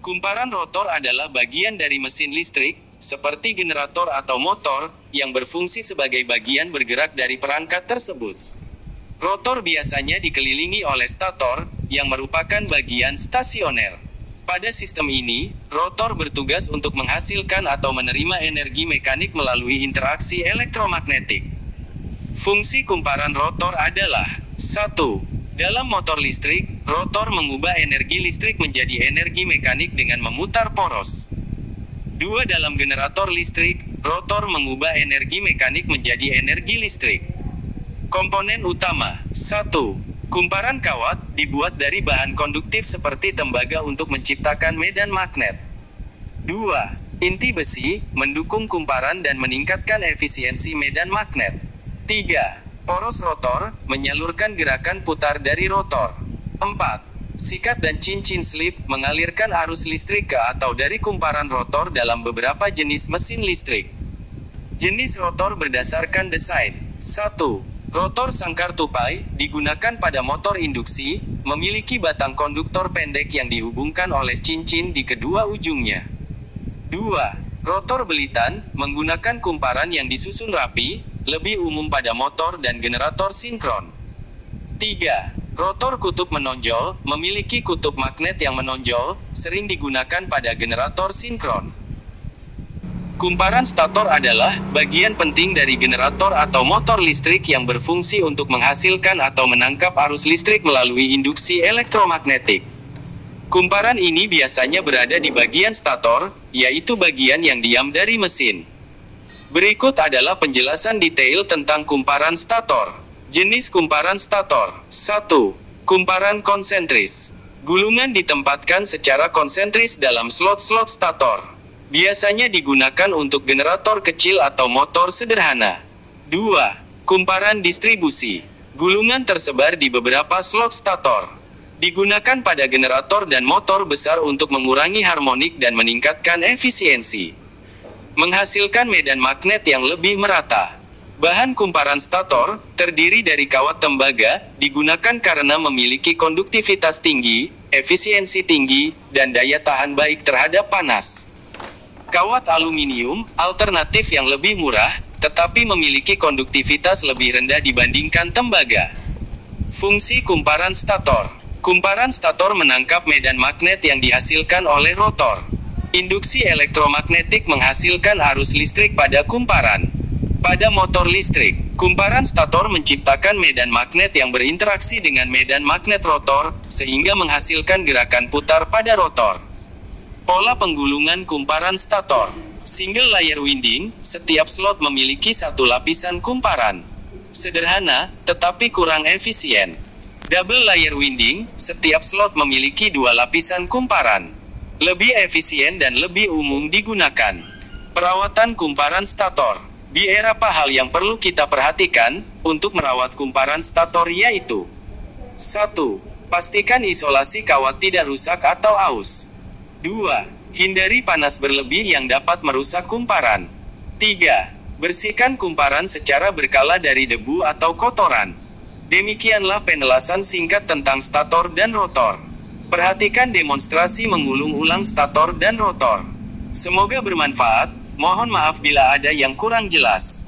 Kumparan rotor adalah bagian dari mesin listrik, seperti generator atau motor, yang berfungsi sebagai bagian bergerak dari perangkat tersebut. Rotor biasanya dikelilingi oleh stator, yang merupakan bagian stasioner. Pada sistem ini, rotor bertugas untuk menghasilkan atau menerima energi mekanik melalui interaksi elektromagnetik. Fungsi kumparan rotor adalah 1. Dalam motor listrik, rotor mengubah energi listrik menjadi energi mekanik dengan memutar poros. 2. Dalam generator listrik, rotor mengubah energi mekanik menjadi energi listrik. Komponen utama 1. Kumparan kawat dibuat dari bahan konduktif seperti tembaga untuk menciptakan medan magnet. 2. Inti besi mendukung kumparan dan meningkatkan efisiensi medan magnet. 3. Poros rotor menyalurkan gerakan putar dari rotor. 4. Sikat dan cincin slip mengalirkan arus listrik ke atau dari kumparan rotor dalam beberapa jenis mesin listrik. Jenis rotor berdasarkan desain. 1. Rotor sangkar tupai digunakan pada motor induksi, memiliki batang konduktor pendek yang dihubungkan oleh cincin di kedua ujungnya. 2. Rotor belitan menggunakan kumparan yang disusun rapi, lebih umum pada motor dan generator sinkron. 3. Rotor kutub menonjol memiliki kutub magnet yang menonjol, sering digunakan pada generator sinkron. Kumparan stator adalah bagian penting dari generator atau motor listrik yang berfungsi untuk menghasilkan atau menangkap arus listrik melalui induksi elektromagnetik. Kumparan ini biasanya berada di bagian stator, yaitu bagian yang diam dari mesin. Berikut adalah penjelasan detail tentang kumparan stator. Jenis kumparan stator. 1. Kumparan konsentris. Gulungan ditempatkan secara konsentris dalam slot-slot stator. Biasanya digunakan untuk generator kecil atau motor sederhana. 2. Kumparan distribusi. Gulungan tersebar di beberapa slot stator. Digunakan pada generator dan motor besar untuk mengurangi harmonik dan meningkatkan efisiensi. Menghasilkan medan magnet yang lebih merata. Bahan kumparan stator, terdiri dari kawat tembaga, digunakan karena memiliki konduktivitas tinggi, efisiensi tinggi, dan daya tahan baik terhadap panas. Kawat aluminium, alternatif yang lebih murah, tetapi memiliki konduktivitas lebih rendah dibandingkan tembaga. Fungsi kumparan stator. Kumparan stator menangkap medan magnet yang dihasilkan oleh rotor. Induksi elektromagnetik menghasilkan arus listrik pada kumparan. Pada motor listrik, kumparan stator menciptakan medan magnet yang berinteraksi dengan medan magnet rotor, sehingga menghasilkan gerakan putar pada rotor. Pola penggulungan kumparan stator. Single layer winding, setiap slot memiliki satu lapisan kumparan. Sederhana, tetapi kurang efisien. Double layer winding, setiap slot memiliki dua lapisan kumparan. Lebih efisien dan lebih umum digunakan. Perawatan kumparan stator. Beberapa hal yang perlu kita perhatikan untuk merawat kumparan stator yaitu: 1. Pastikan isolasi kawat tidak rusak atau aus. 2. Hindari panas berlebih yang dapat merusak kumparan. 3. Bersihkan kumparan secara berkala dari debu atau kotoran. Demikianlah penjelasan singkat tentang stator dan rotor. Perhatikan demonstrasi mengulung ulang stator dan rotor. Semoga bermanfaat. Mohon maaf bila ada yang kurang jelas.